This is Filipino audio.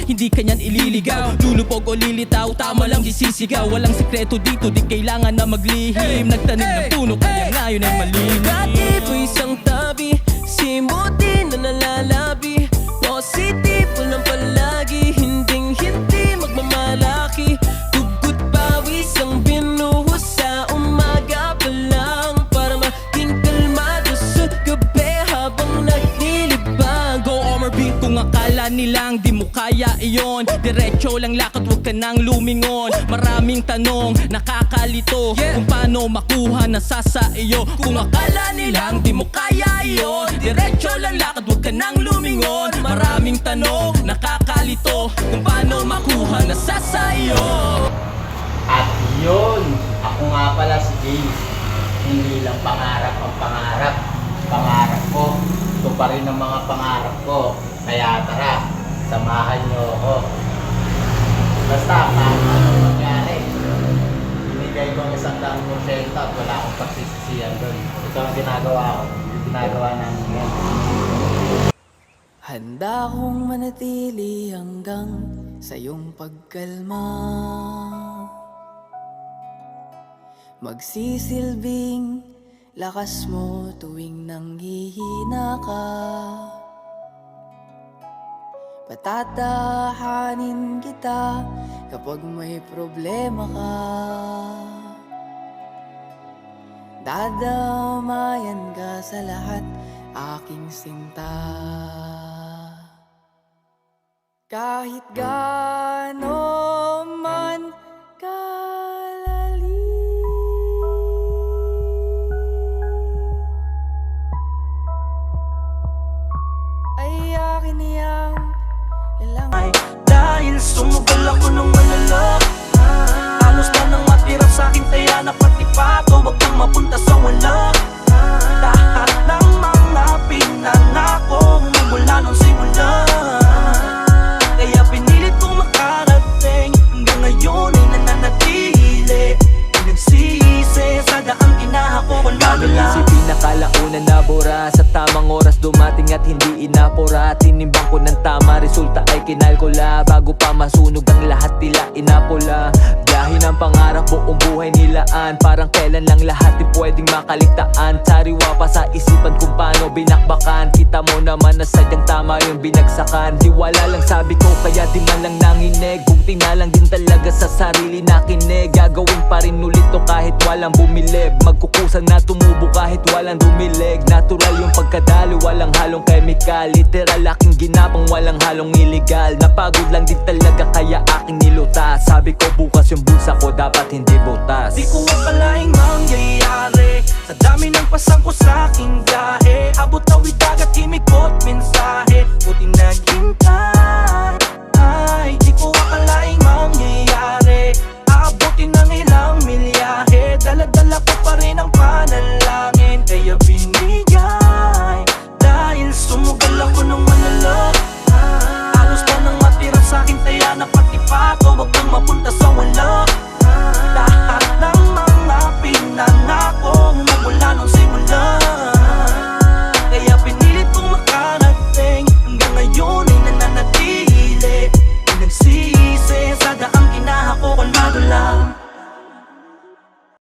hindi kanyan ililigaw. Lulupog o lilitaw, tama lang di sisigaw. Walang sikreto dito, di kailangan na maglihim. Nagtanim ng puno, kaya ngayon ay malinis. Dati po isang tabi, simuti na nalalabi. Positibo lang palagi, hinding-hindi magmamalaki. Dugot pawis ang binuhos sa umaga pa lang, para maging kalmado sa gabi habang naglilibang. Go Omar B, kung akala nilang di mo kaya iyon, diretso lang lakad, huwag ka nang lumingon. Maraming tanong, nakakalito, kung paano makuha na sa iyo. Kung akala nilang di mo kaya iyon, diretso lang lakad, huwag ka nang lumingon. Maraming tanong, nakakalito, kung paano makuha na sa iyo. At yun, ako nga pala si James. Hindi lang pangarap ang pangarap. Pangarap ko, ito pa rin ang mga pangarap ko. Kaya tara, samahan nyo ako. Basta, kahit anong mangyari, binigay ko ang 100% at wala akong pagsisisihan doon. Ito ang ginagawa ko, ginagawa namin ngayon. Handa kong manatili hanggang sa iyong pagkalma, magsisilbing lakas mo tuwing nanghihina ka. Patatahanin kita kapag may problema ka. Dadamayan ka sa lahat, aking sinta. Kahit gaano man kalalim, ay akin niyang ilang. Dahil sumugal ako nung malalak, halos na nang matira sa'kin, kaya napatipato, wag kang mapunta sa wala. Lahat ng mga pinanako mula nung simula, kaya pinilit kong makarating, hanggang ngayon ay nananatili. Pinagsisi sa daang kinahako, wala lang. Isipin na kalaunan na bura, sa tamang oras dumating at hindi inapura. Tinimbang ko ng tama, resulta ay kinalkula. Bago pa masunog ang lahat, tila inapula. Biyahe ng pangarap, buong buhay nilaan, parang kailan lang lahat di pwedeng makaligtaan. Sariwa pa sa isipan kung paano binakbakan. Kita mo naman na sadyang tama yung binagsakan. Di wala lang sabi ko, kaya di man lang nanginig. Bugti na lang din talaga sa sarili nakinig. Gagawin pa rin ulit to kahit walang bumilib. Magkukusang na tumubo kahit walang dumilig. Natural yung pagkadali, walang halong chemical. Literal aking ginapang, walang halong illegal. Napagod lang din talaga kaya aking nilutas. Sabi ko bukas yung bulsa ko dapat hindi butas. Di ko akalaing mangyayari, sa dami ng pasang ko sa aking biyahe. Abot na witag at himikot minsan.